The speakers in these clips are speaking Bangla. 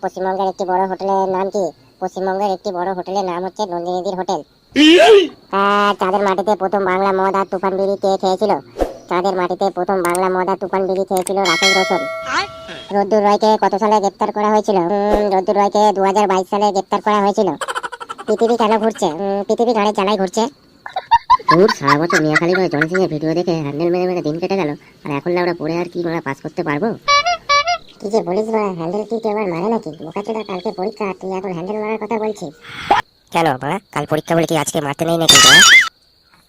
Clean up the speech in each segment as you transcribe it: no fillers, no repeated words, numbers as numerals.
পশ্চিমবঙ্গের একটি বড় হোটেলের নাম কি? পশ্চিমবঙ্গের একটি বড় হোটেলের নাম হচ্ছে নন্দিনীদির হোটেল। চাঁদের মাটিতে প্রথম বাংলা মদ আর তুফান বিড়ি কে খেয়েছিল? চাঁদের মাটিতে প্রথম বাংলা মদ আর তুফান বিড়ি খেয়েছিল রাকেশ রোশন। রোদ্দুর রয়কে কত সালে গ্রেপ্তার করা হয়েছিল? রোদ্দুর রয়কে 2022 সালে গ্রেপ্তার করা হয়েছিল। পৃথিবী কেন ঘুরছে? পৃথিবী ঘাড়ে জ্বালাই ঘুরছে। তোর সারা বছর মিয়াখালী নয় জনি সিং এর ভিডিও দেখে হ্যান্ডেল মেরে মেরে দিন কেটে গেল, আর এখন আমরা পড়ে আর কি আমরা পাস করতে পারবো? কি যে বলিস বড়া, হ্যান্ডেল কি কেউ আর মারে নাকি? বোকাচোদা, কালকে পরীক্ষা, তুই এখন হ্যান্ডেল মারার কথা বলছিস? কেন বড়া, কাল পরীক্ষা বলে কি আজকে মারতে নেই নাকি?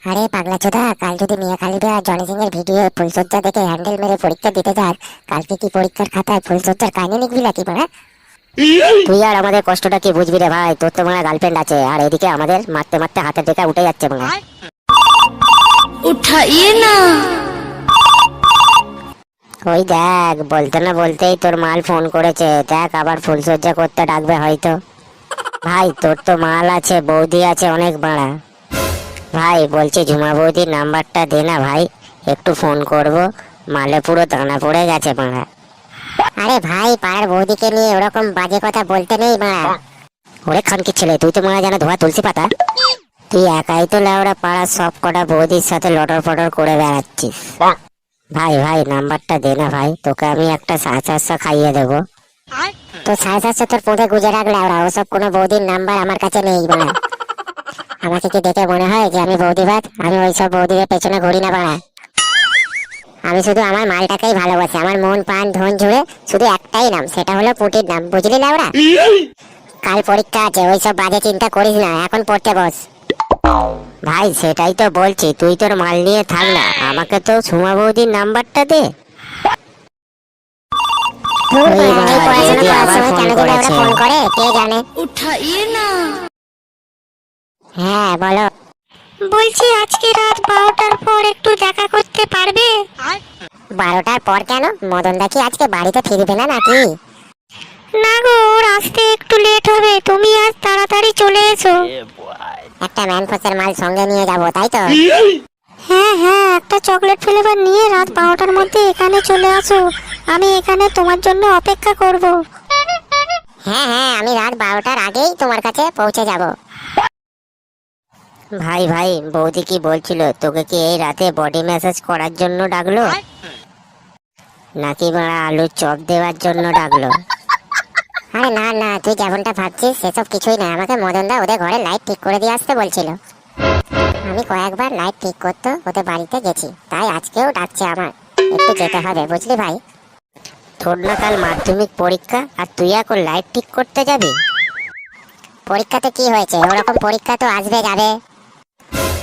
আরে পাগলা চোদা, কাল যদি মিয়াখালীতে আর জনি সিং এর ভিডিও ফুলসজ্জা দেখে হ্যান্ডেল মেরে পরীক্ষা দিতে যাস, কালকে কি পরীক্ষার খাতায় ফুলসজ্জার কাহিনী লিখবি নাকি বড়া? তুই আর আমাদের কষ্টটা কি বুঝবি রে ভাই? তোর তো মনে গার্লফ্রেন্ড আছে, আর এদিকে আমাদের মারতে মারতে হাতের রেখা উঠে যাচ্ছে মনে। উঠাইয়ে না। ওই দেখ, বলতে না বলতেই তোর মাল ফোন করেছে, দেখ আবার ফুলসজ্জা করতে ডাকবে হয়তো। ভাই তোর তো মাল আছে, বৌদি আছে অনেক বাড়া। ভাই বলছি ঝুমা বৌদির নাম্বারটা দে না ভাই, একটু ফোন করব, মালে পুরো দানা পড়ে গেছে বাড়া। আরে ভাই, পাড়ার বৌদিকে নিয়ে ওরকম বাজে কথা বলতে নেই বাড়া। ওরে খানকি ছেলে, তুই তো মারা জানা ধোয়া তুলসী পাতা। তুই একাই তো লেওড়া পাড়ার সব কটা বৌদির সাথে লটর ফটর করে বেড়াচ্ছিস। ভাই ভাই নাম্বারটা দে না ভাই, তোকে আমি একটা 750 খাইয়ে দেবো। তো 750 তোর পথে গুজে রাখলে, ওরা ওসব কোনো বৌদির নাম্বার আমার কাছে নেই বাড়া। আমাকে কি দেখে মনে হয় যে আমি বৌদিবাদ? আমি ওইসব বৌদিদের পেছনে ঘুরি না বাড়া। আমি শুধু আমার মালটাকেই ভালোবাসি, আমার মন প্রাণ ধন জুড়ে শুধু একটাই নাম, সেটা হলো পুটির নাম, বুঝলি না ওরা? কাল পরীক্ষা আছে, ওইসব বাজে চিন্তা করিস না, এখন পড়তে বস। ভাই সেটাই তো বলছি, তুই তোর মাল নিয়ে থাক না, আমাকে তো ঝুমা বৌদির নাম্বারটা দে। এই পড়াশোনা করার সময় কেন যে ওরা ফোন করে কে জানে। উঠাইয়ে না। হ্যাঁ বলো। বলছি আজকে রাত 12টার পর একটু দেখা করতে পারবে? 12টার পর কেন? মদনদা কি আজকে বাড়িতে ফিরবে না নাকি? না গো, ওর আসতে একটু লেট হবে, তুমি আজ তাড়াতাড়ি চলে এসো। একটা ম্যানফোসের মাল সঙ্গে নিয়ে যাবো, তাই তো? হ্যাঁ হ্যাঁ, একটা চকলেট ফ্লেভার নিয়ে রাত 12টার মধ্যে এখানে চলে আসো, আমি এখানে তোমার জন্য অপেক্ষা করব। হ্যাঁ হ্যাঁ, আমি রাত 12টার আগেই তোমার কাছে পৌঁছে যাব। ভাই ভাই, বৌদি কি বলছিল, তোকে কি এই রাতে বডি ম্যাসাজ করার জন্য ডাকলো নাকি বাড়া আলুর চপ দেওয়ার জন্য ডাকলো? আরে না না, তুই যেমনটা ভাবছিস সেসব কিছুই না, আমাকে মদনদা ওদের ঘরে লাইট ঠিক করে দিয়ে আসতে বলছিল। আমি কয়েকবার লাইট ঠিক করতে ওদের বাড়িতে গেছি, তাই আজকেও ডাকছে আমার, একটু যেতে হবে বুঝলি ভাই। তোর না কাল মাধ্যমিক পরীক্ষা, আর তুই এখন লাইট ঠিক করতে যাবি? পরীক্ষাতে কি হয়েছে, ওরকম পরীক্ষা তো আসবে যাবে,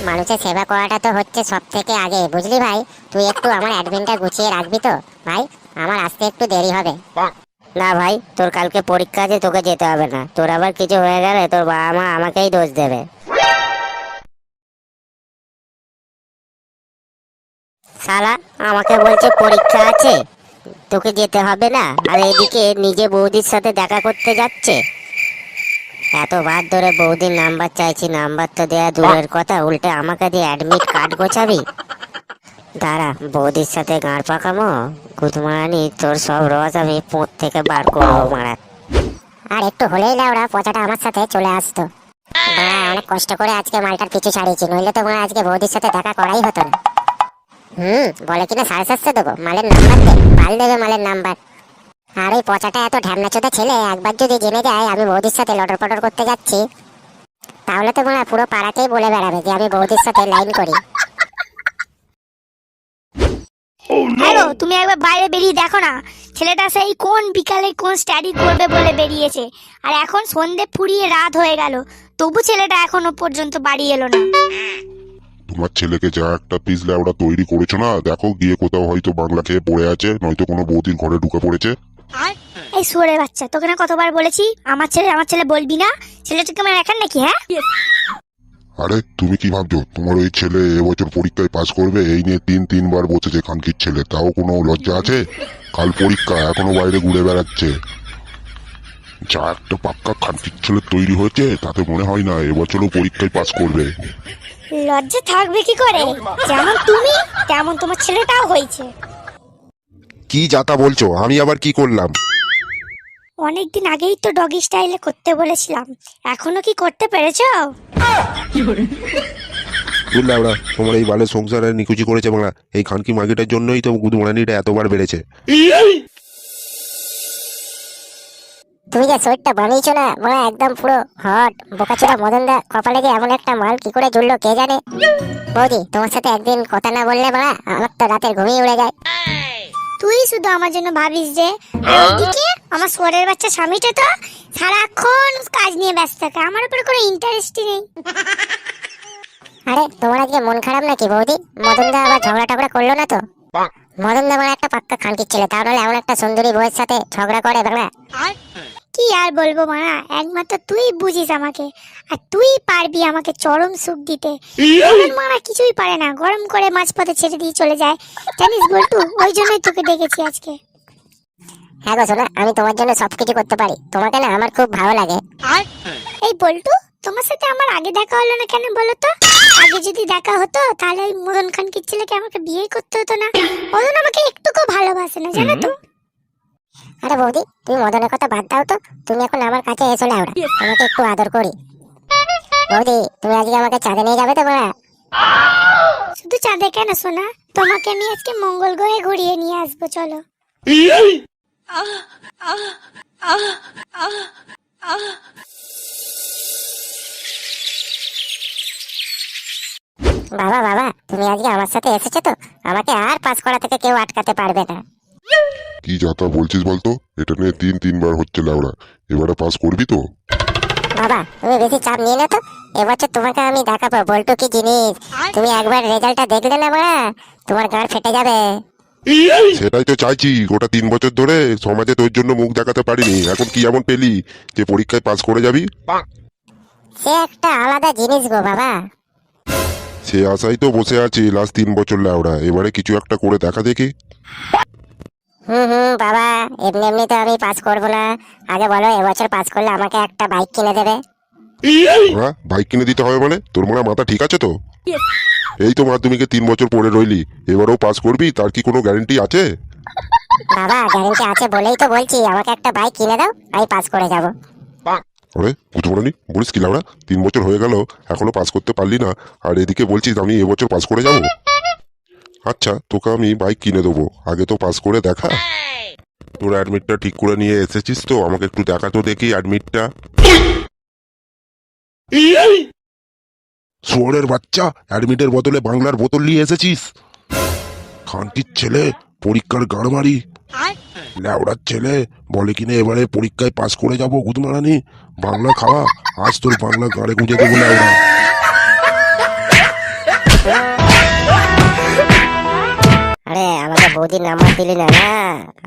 মানুষের সেবা করাটা তো হচ্ছে সব থেকে আগে, বুঝলি ভাই। তুই একটু আমার অ্যাডমিনটা গুছিয়ে রাখবি তো ভাই, আমার আসতে একটু দেরি হবে। না ভাই, তোর কালকে পরীক্ষা আছে, তোকে যেতে হবে না, তোর আবার কিছু হয়ে গেলে তোর বাবা মা আমাকেই দোষ দেবে। শালা আমাকে বলছে পরীক্ষা আছে, তোকে যেতে হবে না, আর এদিকে নিজে বৌদির সাথে দেখা করতে যাচ্ছে। এতবার ধরে বৌদির নাম্বার চাইছি, নাম্বার তো দেয়া দূরের কথা, উল্টে আমাকে দিয়ে অ্যাডমিট কার্ড গোছাবি। দাঁড়া, বৌদির সাথে গাঁড় পাকামো, গুদমারানি তোর সব রস আমি পোঁত থেকে বার করবো মারা। আর একটু হলেই ওরা পচাটা আমার সাথে চলে আসতো। অনেক কষ্ট করে আজকে মালটার পিছু ছাড়িয়েছি, নইলে তো আজকে বৌদির সাথে দেখা করাই হতো না। বলে কিনা 750 দেবো, মালের নাম্বার দে, পাল দেবে মালের নাম্বার। আর ওই পচাটা এত ঢ্যামনা চোদা ছেলে একবার যদি জেনে যায় আমি বৌদির সাথে লটর পটর করতে যাচ্ছি, তাহলে তো পুরো পাড়াতেই বলে বেড়াবে যে আমি বৌদির সাথে লাইন করি। হ্যালো, তুমি একবার বাইরে বেরিয়ে দেখো না, ছেলেটা সেই কোন বিকালে কোন স্টাডি করবে বলে বেরিয়েছে, আর এখন সন্ধে ফুরিয়ে রাত হয়ে গেল, তবু ছেলেটা এখনো পর্যন্ত বাড়ি এলো না। তোমার ছেলেকে যা একটা পিস ল্যাবড়া তৈরি করেছো না, দেখো গিয়ে কোথাও হয়তো বাংলা খেয়ে পড়ে আছে, নয়তো কোনো বৌদির ঘরে ঢুকে পড়েছে। এই শুয়োরের বাচ্চা, তোকে না কতবার বলেছি আমার ছেলে বলবি না, ছেলেটাকে আমার এখন নাকি? হ্যাঁ আরে তুমি কি ভাবছো তোমার ওই ছেলে এবছর পরীক্ষায় পাস করবে, এই নিয়ে তিনবার বসেছে খানকির ছেলে, তাও কোনো লজ্জা আছে? কাল পরীক্ষা, এখনো বাইরে ঘুরে বেড়াচ্ছে। যা একটা পাক্কা খানকির ছেলে তৈরি হয়েছে, তাতে মনে হয় না এবছরও পরীক্ষায় পাস করবে। লজ্জা থাকবে কি করে, যেমন তুমি তেমন তোমার ছেলেটাও হয়েছে। কি যাতা বলছো, আমি আবার কি করলাম? অনেকদিন আগেই তো ডগি স্টাইলে করতে বলেছিলাম, এখনো কি করতে পেরেছো? বুঝলে ওরা তোমার এই বালের সংসারে নিকুচি করেছে বাংলা, এই খানকি মার্কেটের জন্যই তো গুদমারানিটা এতবার বেড়েছে। তুমি যে শরীরটা বানিয়েছো না মানে একদম পুরো হট। বোকাচোদা মদন দা কপালে যে এমন একটা মাল কি করে জুড়লো কে জানে। বৌদি তোমার সাথে একদিন কথা না বললে বাড়া আমার তো রাতের ঘুমিয়ে উড়ে যায়। তুই শুধু আমার জন্য ভাবিস যে, আর ওইদিকে আমার সোয়ারের বাচ্চা স্বামীটা তো সারাক্ষণ কাজ নিয়ে ব্যস্ত থাকে, আমার উপরে কোনো ইন্টারেস্টই নেই। আরে তোমার আজকে মন খারাপ নাকি বৌদি? মদন দা আবার ঝগড়া টগড়া করলো না তো? মদন দা মানে একটা পাক্কা খানকির ছেলে, তাহলে এমন একটা সুন্দরী বউয়ের সাথে ঝগড়া করে বাংলা। কি আর বলবো মারা, একমাত্র তুই বুঝিস আমাকে, আর তুই পারবি আমাকে চরম সুখ দিতে। আমার মারা কিছুই পারে না, গরম করে মাঝপথে ছেড়ে দিয়ে চলে যায়, জানিস বল্টু? ওই জন্যই তোকে ডেকেছি আজকে। হ্যাঁ গো শোনা, আমি তোমার জন্য সবকিছু করতে পারি, তোমাকে না আমার খুব ভালো লাগে। এই বল্টু, তোমার সাথে আমার আগে দেখা হলো না কেন বলো তো? আগে যদি দেখা হতো তাহলে ওই মদন খানকির ছেলেকে আমাকে বিয়ে করতে হতো না। মদন আমাকে একটুকু ভালোবাসে না, জানো তো? আরে বৌদি তুমি মদনের কথা বাদ দাও তো, তুমি এখন আমার কাছে এসো লাউড়া, তোমাকে একটু আদর করি। বৌদি তুমি আজকে আমাকে চাঁদে নিয়ে যাবে তো বাড়া? শুধু চাঁদে কেন সোনা, তোমাকে আমি আজকে মঙ্গল গ্রহে ঘুরিয়ে নিয়ে আসবো, চলো। বাবা বাবা তুমি আজকে আমার সাথে এসেছো তো, আমাকে আর পাস করা থেকে কেউ আটকাতে পারবে না। কি যাতা বলছিস বলতো? এটা নিয়ে তিনবার হচ্ছে লাউড়া, এবারে পাস করবি তো? বাবা তুমি বেশি চাপ নিয়ে না তো, এবছর তোমাকে আমি দেখাবো বল্টু কি জিনিস। তুমি একবার রেজাল্টটা দেখলে না বাড়া, তোমার গাঁড় ফেটে যাবে। সেটাই তো চাইছি, গোটা 3 বছর ধরে সমাজে তোর জন্য মুখ দেখাতে পারিনি, এখন কি এমন পেলি যে পরীক্ষায় পাস করে যাবি? সে একটা আলাদা জিনিস গো বাবা। সে আশাই তো বসে আছি লাস্ট 3 বছর লাউড়া, এবারে কিছু একটা করে দেখা দেখি। বাবা এমনি এমনি তো আমি পাস করবো না, আগে বলো এবছর পাস করলে আমাকে একটা বাইক কিনে দেবে। ওরা বাইক কিনে দিতে হবে মানে? তোর মনে হয় মাথা ঠিক আছে তো? এই তো মাধ্যমিকে 3 বছর পড়ে রইলি, এবারেও পাস করবি, তার কি কোনো গ্যারান্টি আছে? বাবা গ্যারেন্টি আছে বলেই তো বলছি, আমাকে একটা বাইক কিনে দাও, আমি পাস করে যাব। আরে বুঝবনি বলিস কি লাউড়া, 3 বছর হয়ে গেল এখনো পাস করতে পারলি না, আর এদিকে বলছিস আমি এবছর পাস করে যাব। আচ্ছা তোকে আমি বাইক কিনে দেবো, আগে তো পাস করে দেখা। তোর অ্যাডমিটটা ঠিক করে নিয়ে এসেছিস তো? আমাকে একটু দেখা তো দেখি অ্যাডমিটটা। শুয়োরের বাচ্চা, অ্যাডমিটের বদলে বাংলার বোতল নিয়ে এসেছিস? খানকির ছেলে, পরীক্ষার গাড়মারি ল্যাওড়ার ছেলে, বলে কিনা এবারে পরীক্ষায় পাস করে যাবো গুদমারানি। বাংলা খাওয়া, আজ তোর বাংলা গাড়ে গুঁজে দেবো ল্যাওড়া। আরে আমাকে বৌদির নাম্বার দিলি না? না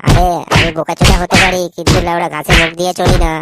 আরে আমি বোকাচোদা হতে পারি, কিন্তু লাউড়া ঘাসে মুখ দিয়ে চলি না।